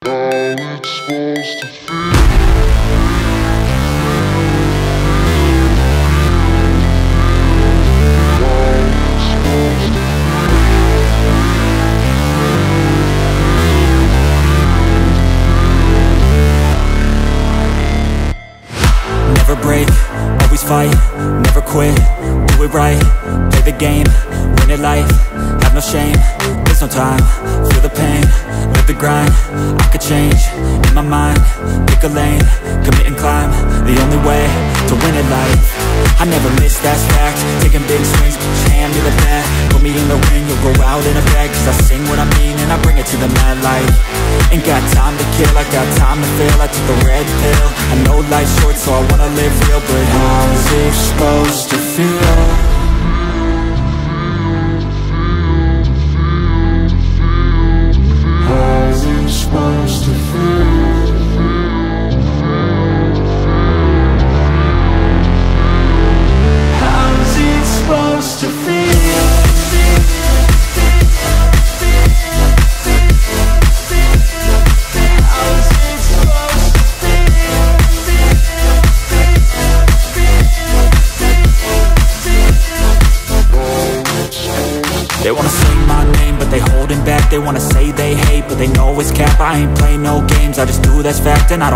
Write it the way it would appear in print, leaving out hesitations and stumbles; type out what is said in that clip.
Never break, always fight, never quit, do it right, play the game, win it life, have no shame, there's no time, feel the pain, live the grind, I could change, in my mind, pick a lane, commit and climb, the only way to win it life, I never miss, that's fact, taking big swings, put your hand to the bat, put me in the ring, you'll go out in a bag, cause I sing what I mean and I bring it to the mad light, ain't got time to kill, I got time to feel, I took the red pill, I know life's short so I wanna live real, but how's it supposed to feel? How's it supposed to feel? How's it supposed to feel? They wanna say my name, but they holding back. They wanna say they hate, but they know it's cap. I ain't play no games, I just do that's fact. And I don't